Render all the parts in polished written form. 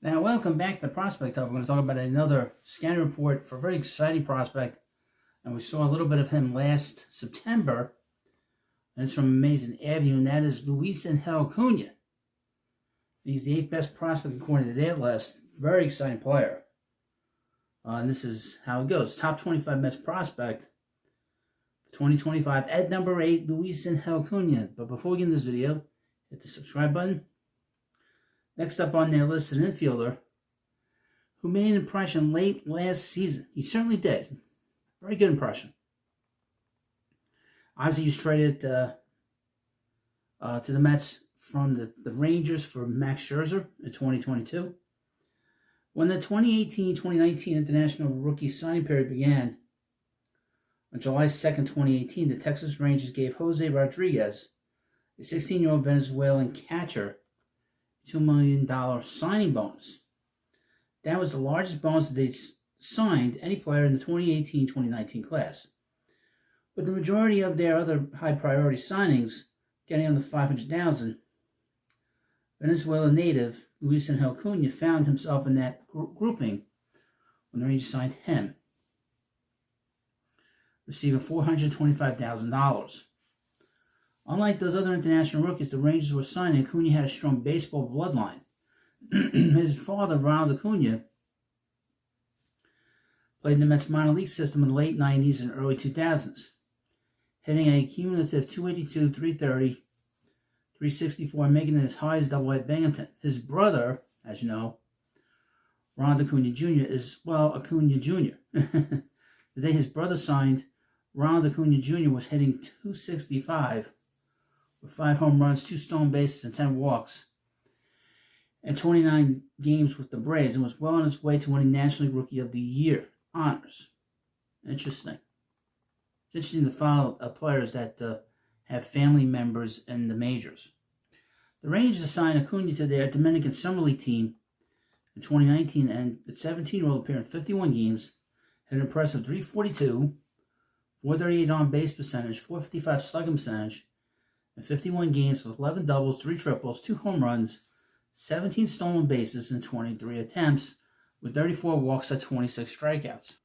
Now, welcome back to Prospect Hub. We're going to talk about another scouting report for a very exciting prospect. And we saw a little bit of him last September. And it's from Amazing Avenue, and that is Luisangel Acuna. He's the 8th best prospect according to their list. Very exciting player. And this is how it goes. Top 25 best prospect 2025 at number 8, Luisangel Acuna. But before we get in this video, hit the subscribe button. Next up on their list is an infielder who made an impression late last season. He certainly did. Very good impression. Obviously, he was traded to the Mets from the Rangers for Max Scherzer in 2022. When the 2018-2019 international rookie signing period began, on July 2nd, 2018, the Texas Rangers gave Jose Rodriguez, a 16-year-old Venezuelan catcher, $2 million signing bonus. That was the largest bonus that they signed any player in the 2018-2019 class. With the majority of their other high-priority signings getting under $500,000, Venezuela native Luisangel Acuna found himself in that grouping when the Rangers signed him, receiving $425,000. Unlike those other international rookies the Rangers were signing, Acuna had a strong baseball bloodline. His father, Ronald Acuna, played in the Mets minor league system in the late 90s and early 2000s, hitting a cumulative 282, 330, 364, and making it as high as Double-A at Binghamton. His brother, as you know, Ronald Acuna Jr., is, Acuna Jr. The day his brother signed, Ronald Acuna Jr. was hitting 265 with 5 home runs, 2 stolen bases, and 10 walks, and 29 games with the Braves, and was well on his way to winning National League Rookie of the Year honors. Interesting. It's interesting to follow players that have family members in the majors. The Rangers assigned Acuna to their Dominican Summer League team in 2019, and the 17-year-old appeared in 51 games, had an impressive 342, 438 on-base percentage, 455 slugging percentage, in 51 games with 11 doubles, 3 triples, 2 home runs, 17 stolen bases, and 23 attempts, with 34 walks and 26 strikeouts.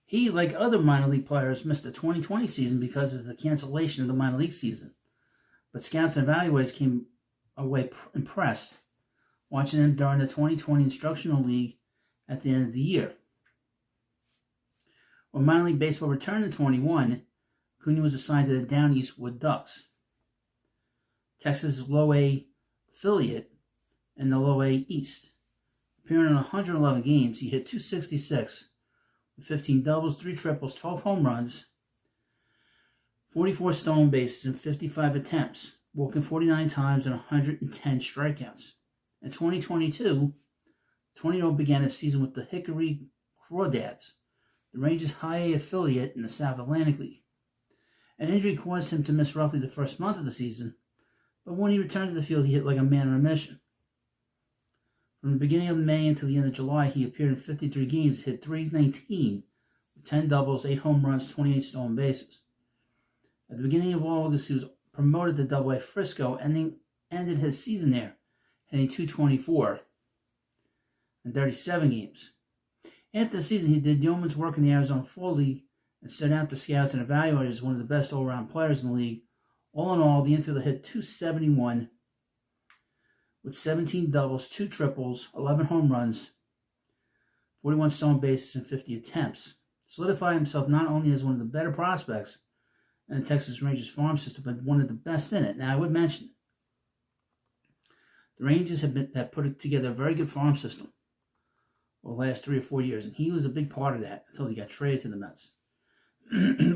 He, like other minor league players, missed the 2020 season because of the cancellation of the minor league season. But scouts and evaluators came away impressed watching him during the 2020 Instructional League at the end of the year. When minor league baseball returned in 21, Acuna was assigned to the Down East Wood Ducks, Texas' low-A affiliate in the low-A East. Appearing in 111 games, he hit 266 with 15 doubles, 3 triples, 12 home runs, 44 stolen bases, and 55 attempts, walking 49 times and 110 strikeouts. In 2022, the 20-year-old began his season with the Hickory Crawdads, the Rangers' high-A affiliate in the South Atlantic League. An injury caused him to miss roughly the first month of the season, but when he returned to the field, he hit like a man on a mission. From the beginning of May until the end of July, he appeared in 53 games, hit .319 with 10 doubles, 8 home runs, 28 stolen bases. At the beginning of August, he was promoted to Double-A Frisco, and ended his season there, hitting .224 in 37 games. After the season, he did yeoman's work in the Arizona Fall League and stood out to scouts and evaluators as one of the best all-around players in the league. All in all, the infielder hit .271 with 17 doubles, 2 triples, 11 home runs, 41 stolen bases, and 50 attempts. Solidifying himself not only as one of the better prospects in the Texas Rangers farm system, but one of the best in it. Now, I would mention, the Rangers have put together a very good farm system over the last 3 or 4 years, and he was a big part of that until he got traded to the Mets.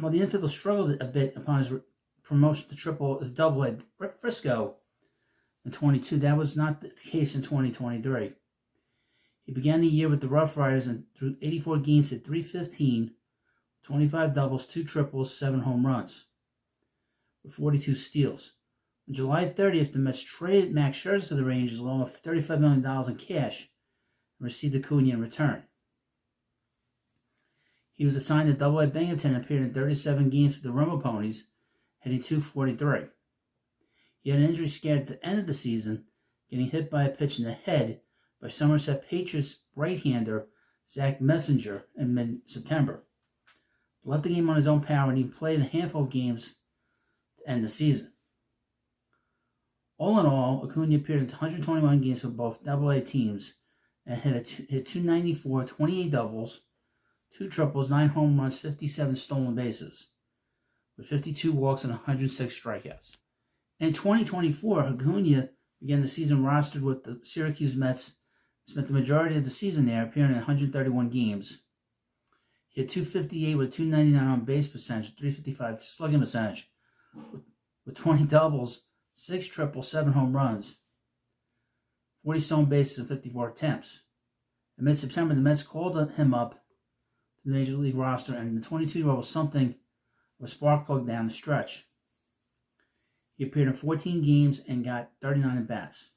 Well, the infielder struggled a bit upon his promotion to Double-A Frisco in 22. That was not the case in 2023. He began the year with the Rough Riders and through 84 games hit .315, 25 doubles, 2 triples, 7 home runs, with 42 steals. On July 30th, the Mets traded Max Scherzer to the Rangers along with $35 million in cash and received Acuna in return. He was assigned to Double-A Binghamton and appeared in 37 games for the Romo Ponies, hitting .243. He had an injury scare at the end of the season, getting hit by a pitch in the head by Somerset Patriots right-hander Zach Messenger in mid-September. But left the game on his own power and he played a handful of games to end the season. All in all, Acuna appeared in 121 games for both AA teams and hit 294, 28 doubles, 2 triples, 9 home runs, 57 stolen bases, with 52 walks and 106 strikeouts. In 2024, Acuna began the season rostered with the Syracuse Mets, spent the majority of the season there, appearing in 131 games. He had 258 with 299 on base percentage, 355 slugging percentage, with 20 doubles, 6 triples, 7 home runs, 40 stolen bases, and 54 attempts. In mid-September, the Mets called him up to the Major League roster, and the 22-year-old was something of a spark plug down the stretch. He appeared in 14 games and got 39 at-bats.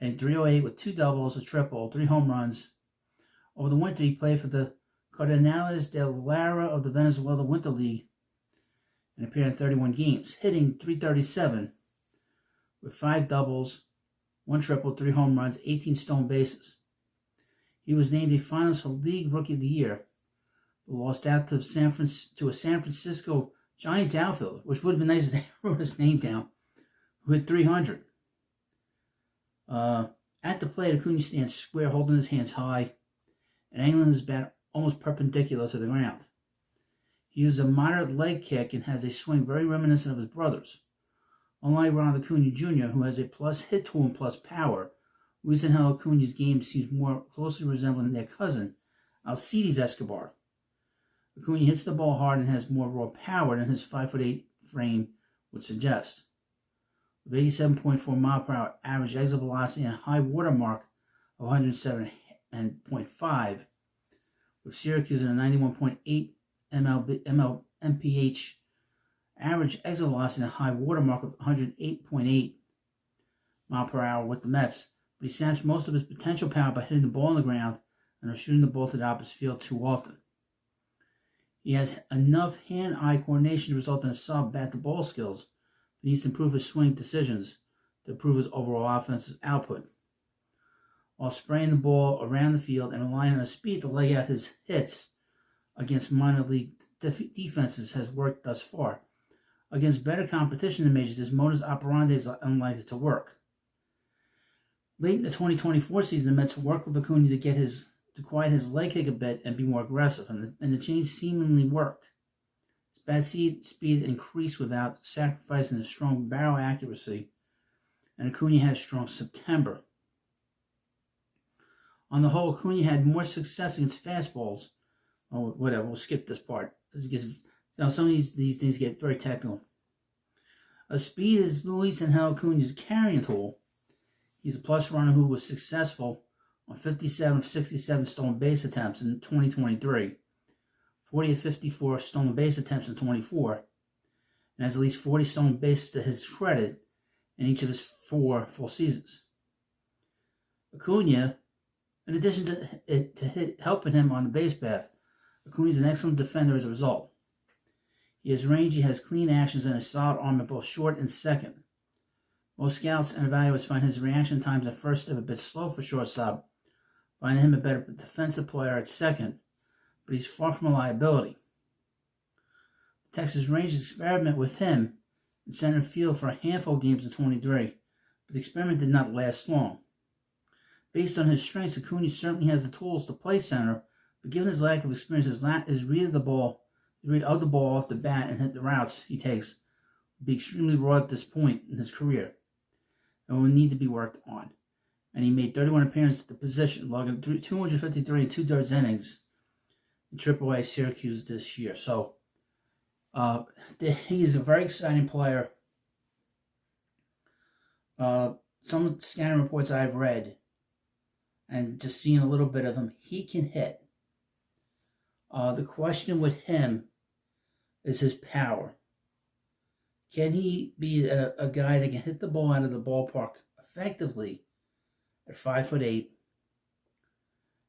Had 308 with 2 doubles, a triple, 3 home runs. Over the winter, he played for the Cardenales de Lara of the Venezuela Winter League and appeared in 31 games, hitting .337 with 5 doubles, 1 triple, 3 home runs, 18 stolen bases. He was named a finalist for League Rookie of the Year, but lost out to a San Francisco Giants outfielder, which would have been nice if they wrote his name down, who hit 300. At the plate, Acuna stands square, holding his hands high, and angling his bat almost perpendicular to the ground. He uses a moderate leg kick and has a swing very reminiscent of his brother's. Unlike Ronald Acuna Jr., who has a plus hit tool and plus power, Luisangel Acuna's game seems more closely resembling their cousin, Alcides Escobar. Acuna hits the ball hard and has more raw power than his 5'8" frame would suggest. With 87.4 mile per hour average exit velocity and a high water mark of 107.5, with Syracuse and a 91.8 mph average exit velocity and a high water mark of 108.8 mile per hour with the Mets, but he saps most of his potential power by hitting the ball on the ground and shooting the ball to the opposite field too often. He has enough hand-eye coordination to result in a solid bat-to-ball skills, but he needs to improve his swing decisions to improve his overall offensive output. While spraying the ball around the field and relying on his speed to lay out his hits against minor league defenses has worked thus far. Against better competition in majors, this modus operandi is unlikely to work. Late in the 2024 season, the Mets worked with Acuna to quiet his leg kick a bit and be more aggressive, and the change seemingly worked. His bat speed increased without sacrificing his strong barrel accuracy, and Acuna had a strong September. On the whole, Acuna had more success against fastballs. Oh, whatever, we'll skip this part. Now, some of these things get very technical. Speed is Luisangel Acuna's carrying tool. He's a plus runner who was successful on 57 of 67 stolen base attempts in 2023, 40 of 54 stolen base attempts in 24, and has at least 40 stolen bases to his credit in each of his 4 full seasons. Acuna, in addition to helping him on the base path, Acuna is an excellent defender as a result. He has range, he has clean actions, and a solid arm at both short and second. Most scouts and evaluators find his reaction times at first step a bit slow for shortstop, finding him a better defensive player at second, but he's far from a liability. The Texas Rangers experiment with him in center field for a handful of games in 23, but the experiment did not last long. Based on his strengths, Acuna certainly has the tools to play center, but given his lack of experience, his read of the ball off the bat and hit the routes he takes will be extremely raw at this point in his career and will need to be worked on. And he made 31 appearances at the position, logging 253 and 2/3 innings in AAA Syracuse this year. So he is a very exciting player. Some scouting reports I've read and just seeing a little bit of him, he can hit. The question with him is his power. Can he be a guy that can hit the ball out of the ballpark effectively at 5'8"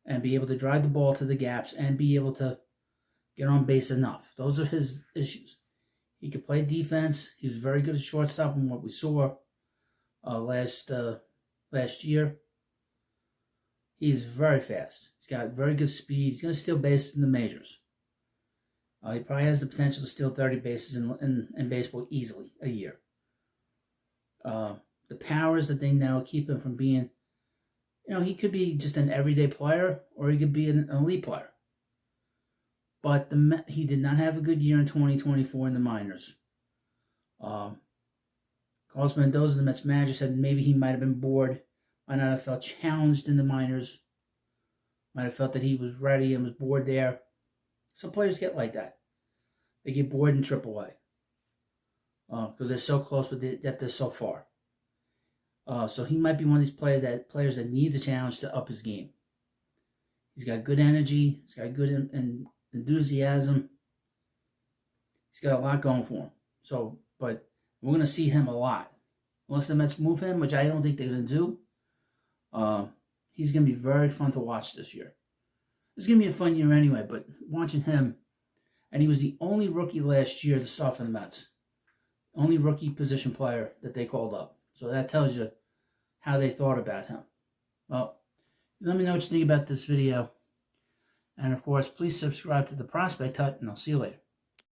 and be able to drive the ball to the gaps and be able to get on base enough? Those are his issues. He could play defense. He was very good at shortstop in what we saw last year. He's very fast. He's got very good speed. He's going to steal bases in the majors. He probably has the potential to steal 30 bases in baseball easily a year. The powers that they now keep him from being, he could be just an everyday player or he could be an elite player. But he did not have a good year in 2024 in the minors. Carlos Mendoza, the Mets manager, said maybe he might have been bored, might not have felt challenged in the minors, might have felt that he was ready and was bored there. Some players get like that. They get bored in AAA because they're so close, but yet they're so far. So he might be one of these players that needs a challenge to up his game. He's got good energy. He's got good enthusiasm. He's got a lot going for him. But we're going to see him a lot. Unless the Mets move him, which I don't think they're going to do. He's going to be very fun to watch this year. It's going to be a fun year anyway, but watching him, and he was the only rookie last year to start for the Mets. Only rookie position player that they called up. So that tells you how they thought about him. Well, let me know what you think about this video. And of course, please subscribe to the Prospect Hut, and I'll see you later.